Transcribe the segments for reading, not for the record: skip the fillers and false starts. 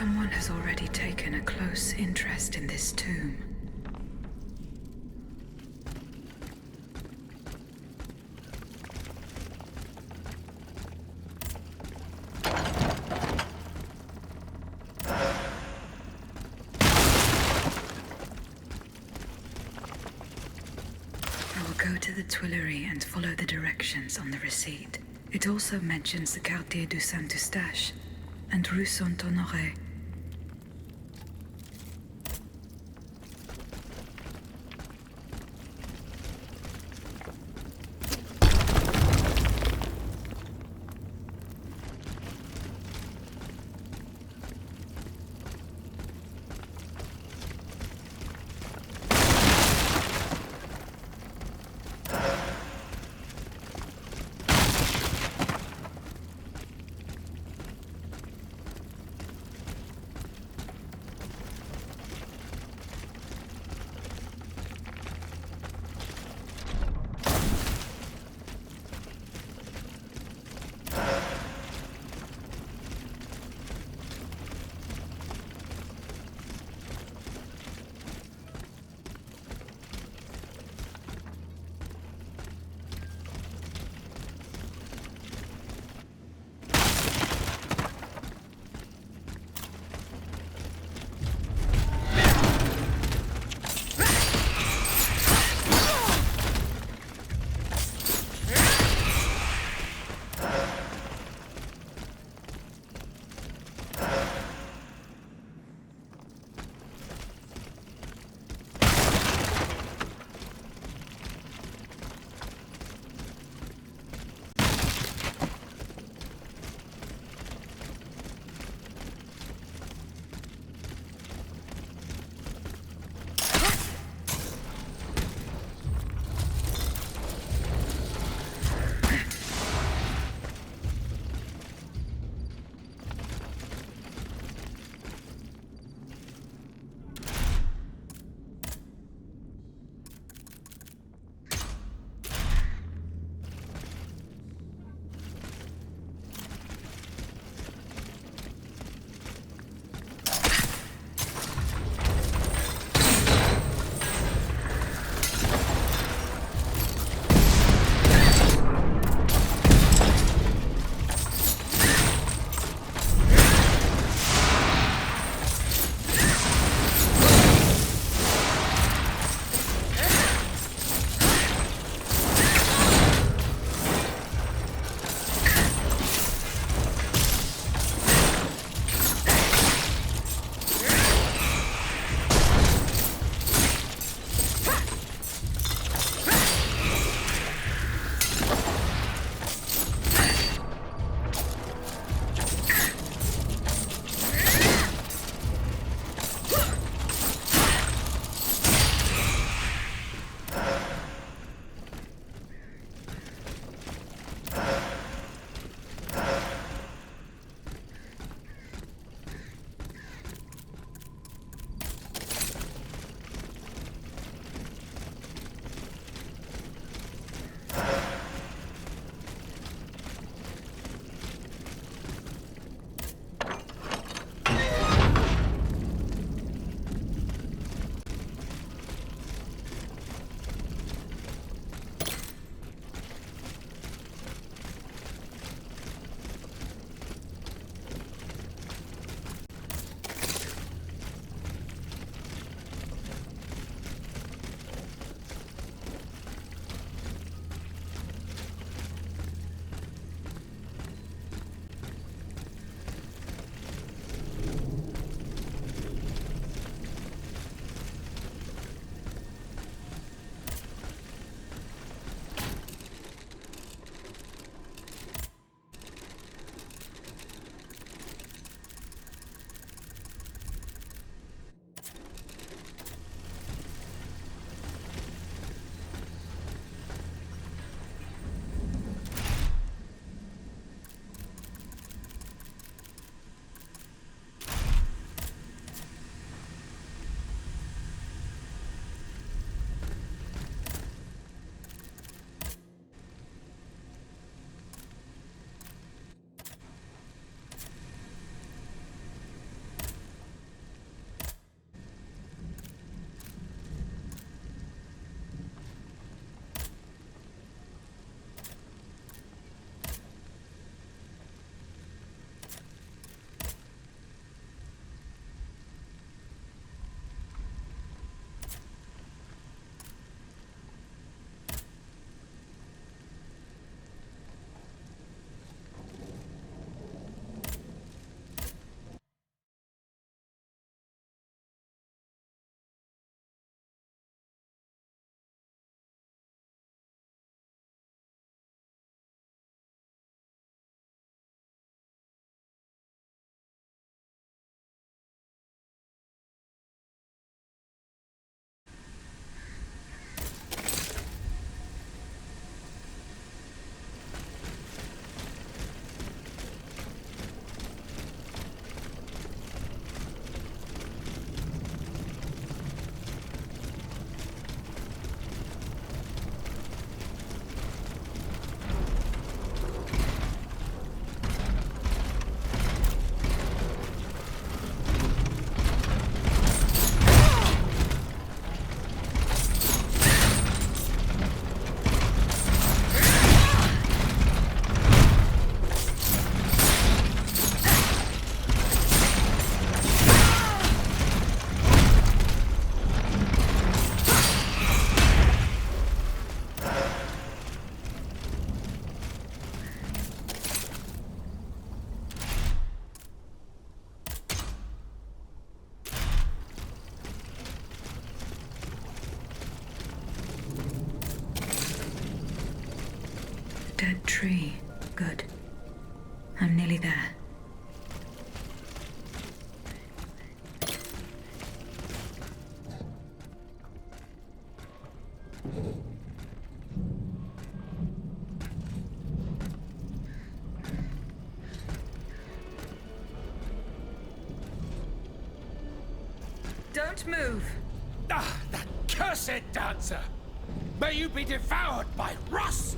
Someone has already taken a close interest in this tomb. I will go to the Tuileries and follow the directions on the receipt. It also mentions the Quartier du Saint-Eustache and Rue Saint-Honoré. dead tree. Good. I'm nearly there. Don't move! Ah, that cursed dancer! May you be devoured by rust!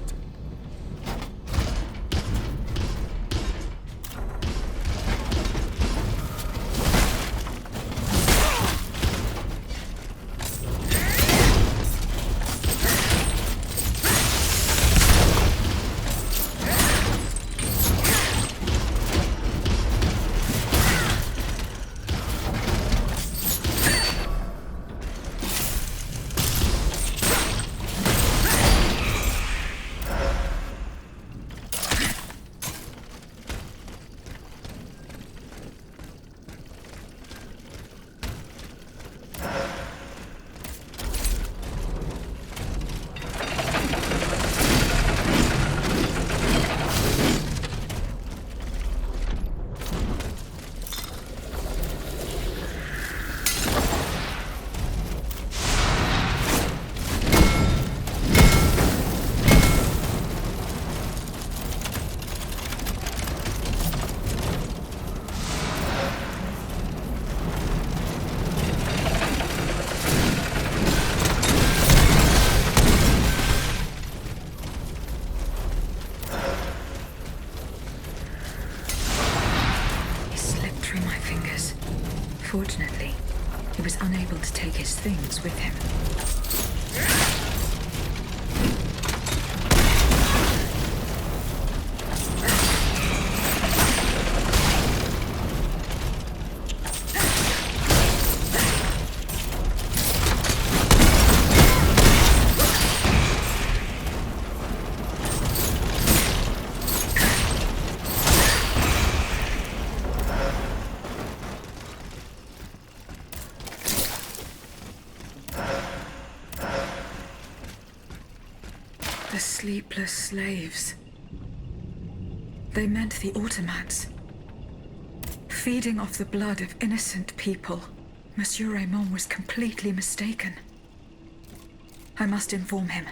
Fortunately, he was unable to take his things with him. The sleepless slaves. They meant the automats. Feeding off the blood of innocent people. Monsieur Raymond was completely mistaken. I must inform him.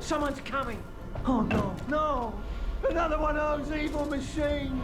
Someone's coming! Oh no, no! Another one of those evil machines!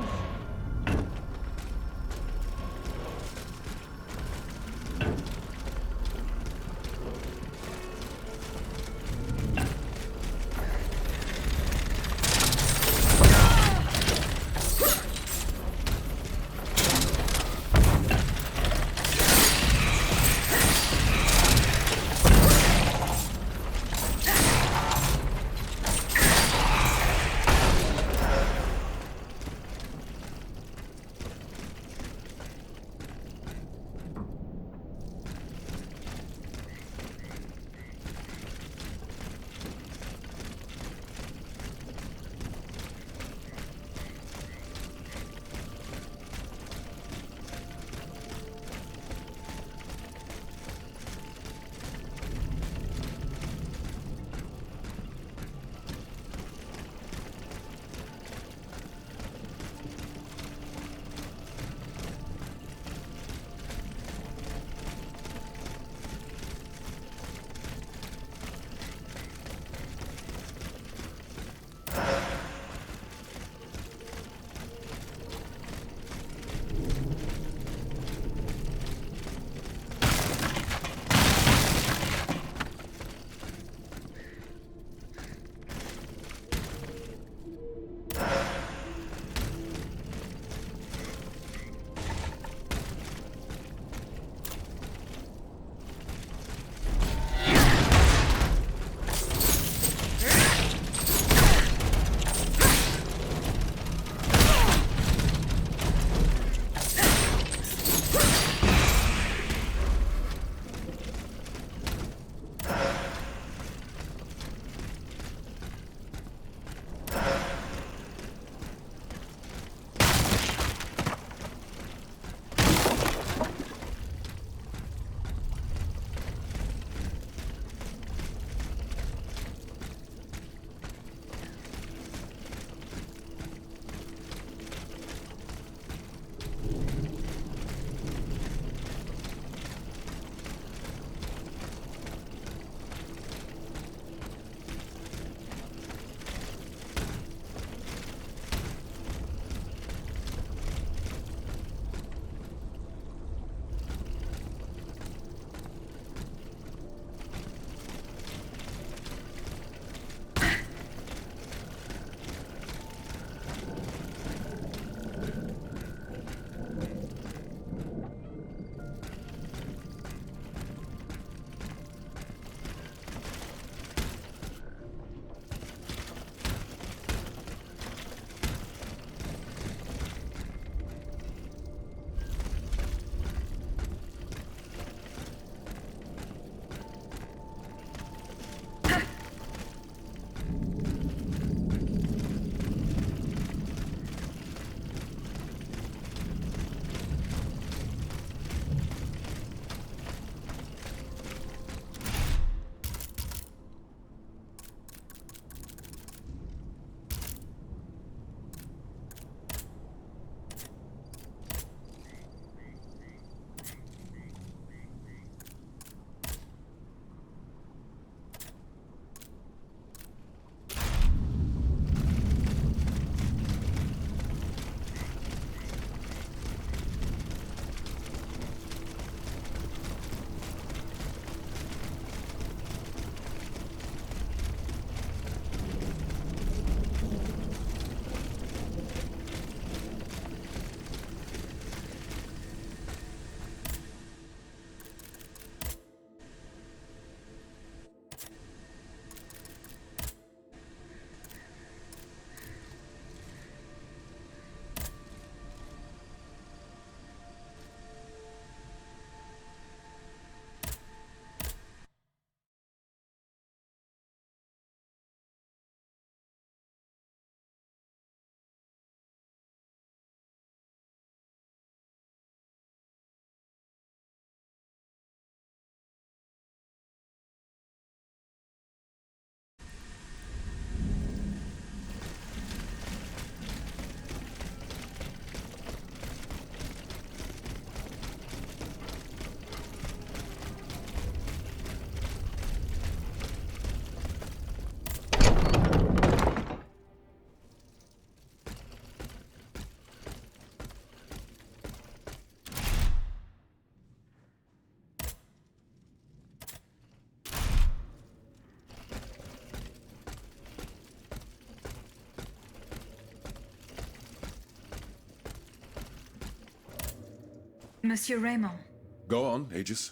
Monsieur Raymond, Go on, Aegis.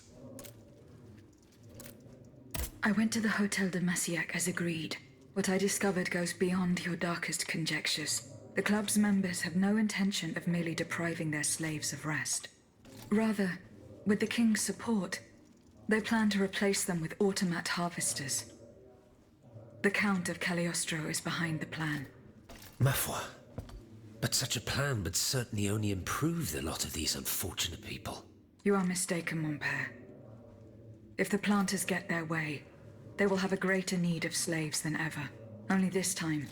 I went to the Hotel de Massiac as agreed. What I discovered goes beyond your darkest conjectures. The club's members have no intention of merely depriving their slaves of rest. Rather, with the king's support, they plan to replace them with automat harvesters. The Count of Cagliostro is behind the plan. Ma foi. But such a plan would certainly only improve the lot of these unfortunate people. You are mistaken, mon père. If the planters get their way, they will have a greater need of slaves than ever. Only this time,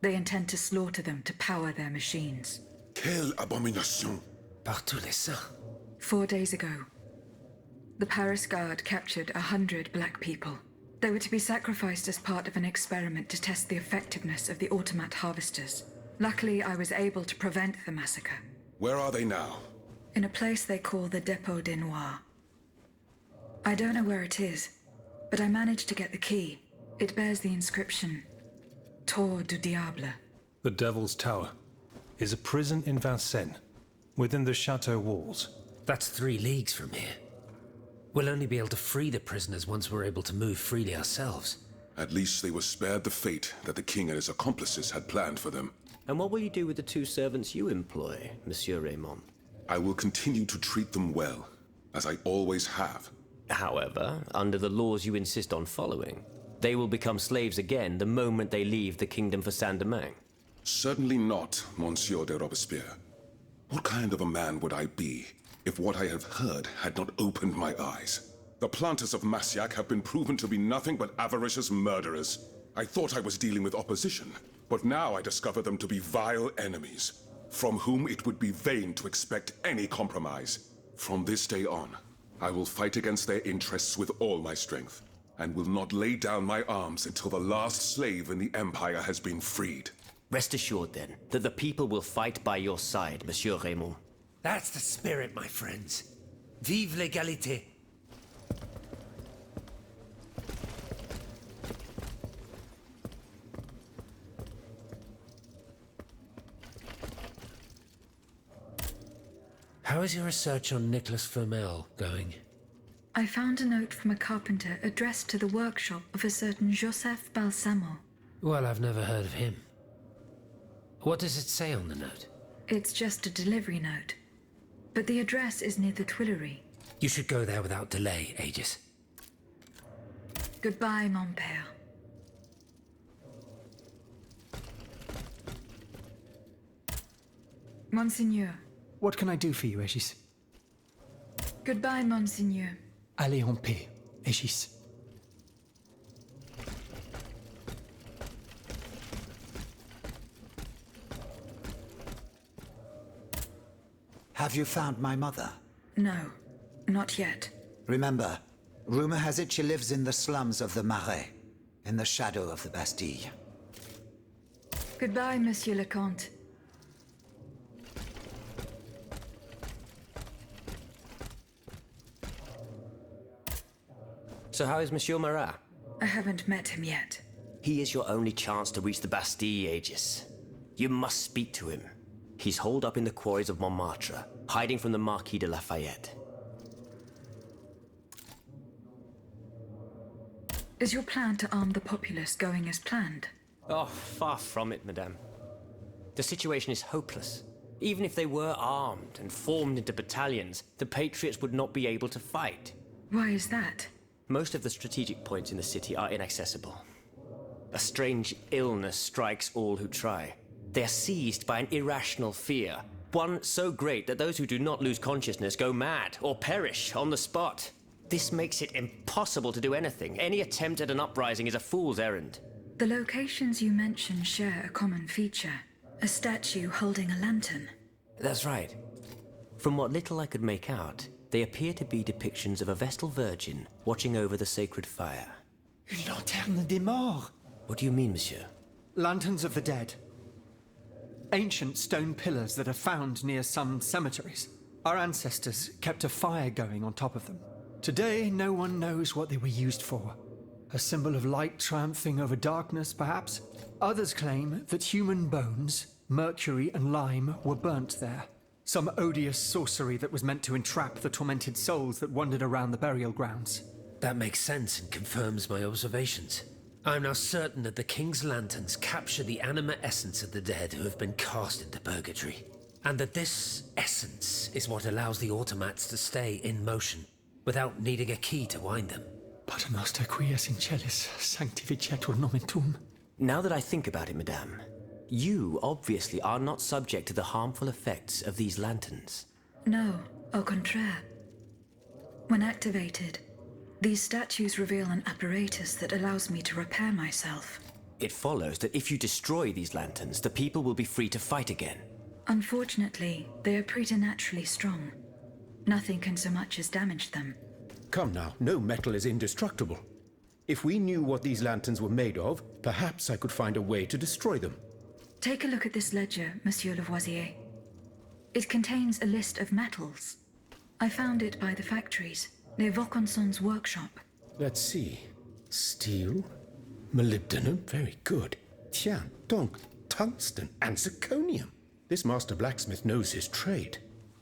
they intend to slaughter them to power their machines. Quelle abomination! Par tous les saints. 4 days ago, the Paris Guard captured 100 black people. They were to be sacrificed as part of an experiment to test the effectiveness of the automat harvesters. Luckily, I was able to prevent the massacre. Where are they now? In a place they call the Dépôt des Noirs. I don't know where it is, but I managed to get the key. It bears the inscription, Tour du Diable. The Devil's Tower is a prison in Vincennes, within the chateau walls. That's 3 leagues from here. We'll only be able to free the prisoners once we're able to move freely ourselves. At least they were spared the fate that the king and his accomplices had planned for them. And what will you do with the 2 servants you employ, Monsieur Raymond? I will continue to treat them well, as I always have. However, under the laws you insist on following, they will become slaves again the moment they leave the kingdom for Saint-Domingue. Certainly not, Monsieur de Robespierre. What kind of a man would I be if what I have heard had not opened my eyes? The planters of Massiac have been proven to be nothing but avaricious murderers. I thought I was dealing with opposition, but now I discover them to be vile enemies, from whom it would be vain to expect any compromise. From this day on, I will fight against their interests with all my strength, and will not lay down my arms until the last slave in the Empire has been freed. Rest assured, then, that the people will fight by your side, Monsieur Raymond. That's the spirit, my friends. Vive l'égalité. How is your research on Nicholas Flamel going? I found a note from a carpenter addressed to the workshop of a certain Joseph Balsamo. Well, I've never heard of him. What does it say on the note? It's just a delivery note, but the address is near the Tuileries. You should go there without delay, Aegis. Goodbye, mon père. Monseigneur. What can I do for you, Aegis? Goodbye, Monseigneur. Allez en paix, Aegis. Have you found my mother? No, not yet. Remember, rumor has it she lives in the slums of the Marais, in the shadow of the Bastille. Goodbye, Monsieur le Comte. So how is Monsieur Marat? I haven't met him yet. He is your only chance to reach the Bastille, Aegis. You must speak to him. He's holed up in the quarries of Montmartre, hiding from the Marquis de Lafayette. Is your plan to arm the populace going as planned? Oh, far from it, madame. The situation is hopeless. Even if they were armed and formed into battalions, the Patriots would not be able to fight. Why is that? Most of the strategic points in the city are inaccessible. A strange illness strikes all who try. They are seized by an irrational fear, one so great that those who do not lose consciousness go mad or perish on the spot. This makes it impossible to do anything. Any attempt at an uprising is a fool's errand. The locations you mention share a common feature. A statue holding a lantern. That's right. From what little I could make out, they appear to be depictions of a Vestal Virgin watching over the sacred fire. Une lanterne des morts. What do you mean, monsieur? Lanterns of the dead. Ancient stone pillars that are found near some cemeteries. Our ancestors kept a fire going on top of them. Today, no one knows what they were used for. A symbol of light triumphing over darkness, perhaps? Others claim that human bones, mercury and lime, were burnt there. Some odious sorcery that was meant to entrap the tormented souls that wandered around the burial grounds. That makes sense and confirms my observations. I'm now certain that the King's lanterns capture the anima essence of the dead who have been cast into purgatory. And that this essence is what allows the automats to stay in motion, without needing a key to wind them. Paternoster quies in celis, sanctificetur nomen tuum. Now that I think about it, madame, you obviously are not subject to the harmful effects of these lanterns. No, au contraire. When activated, these statues reveal an apparatus that allows me to repair myself. It follows that if you destroy these lanterns, the people will be free to fight again. Unfortunately, they are preternaturally strong. Nothing can so much as damage them. Come now, no metal is indestructible. If we knew what these lanterns were made of, perhaps I could find a way to destroy them. Take a look at this ledger, Monsieur Lavoisier. It contains a list of metals. I found it by the factories, near Vaucanson's workshop. Let's see. Steel, molybdenum, very good. Tiens, donc, tungsten and zirconium. This master blacksmith knows his trade.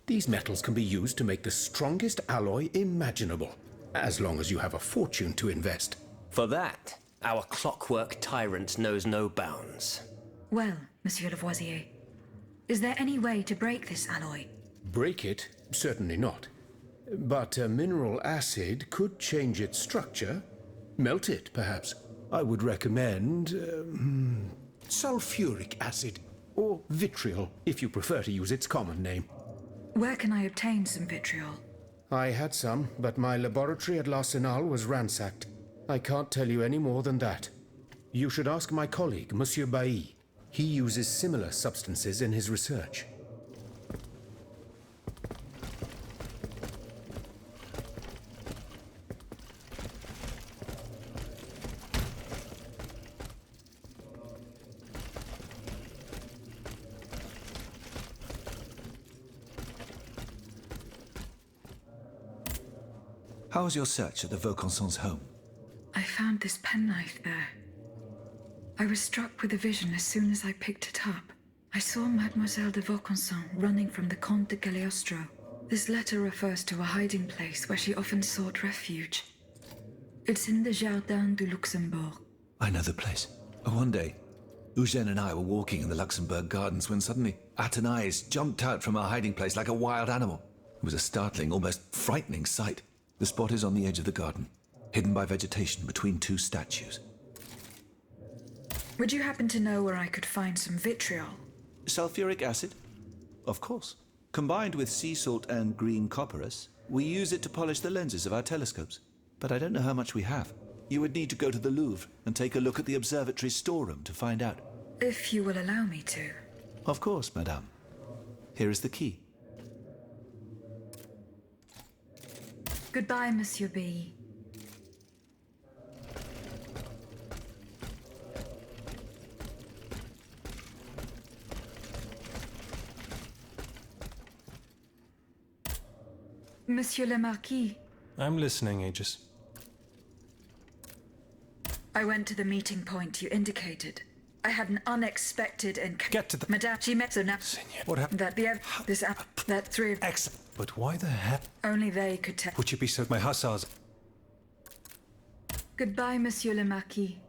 These metals can be used to make the strongest alloy imaginable, as long as you have a fortune to invest. For that, our clockwork tyrant knows no bounds. Well, Monsieur Lavoisier, is there any way to break this alloy? Break it? Certainly not. But a mineral acid could change its structure. Melt it, perhaps. I would recommend sulfuric acid, or vitriol, if you prefer to use its common name. Where can I obtain some vitriol? I had some, but my laboratory at L'Arsenal was ransacked. I can't tell you any more than that. You should ask my colleague, Monsieur Bailly. He uses similar substances in his research. How was your search at the Vaucansons' home? I found this penknife there. I was struck with a vision as soon as I picked it up. I saw Mademoiselle de Vaucanson running from the Comte de Cagliostro. This letter refers to a hiding place where she often sought refuge. It's in the Jardin du Luxembourg. I know the place. One day, Eugène and I were walking in the Luxembourg gardens when suddenly Athénais jumped out from our hiding place like a wild animal. It was a startling, almost frightening sight. The spot is on the edge of the garden, hidden by vegetation between two statues. Would you happen to know where I could find some vitriol? Sulfuric acid? Of course. Combined with sea salt and green copperas, we use it to polish the lenses of our telescopes. But I don't know how much we have. You would need to go to the Louvre and take a look at the observatory's storeroom to find out. If you will allow me to. Of course, madame. Here is the key. Goodbye, Monsieur B. Monsieur le Marquis. I'm listening, Aegis. I went to the meeting point you indicated. I had an unexpected encounter. Get to the... Madame, she met the Seigneur, what happened? that that three of... Excellent. But why the heck Only they could tell. would you be so... My hussars... Goodbye, Monsieur le Marquis.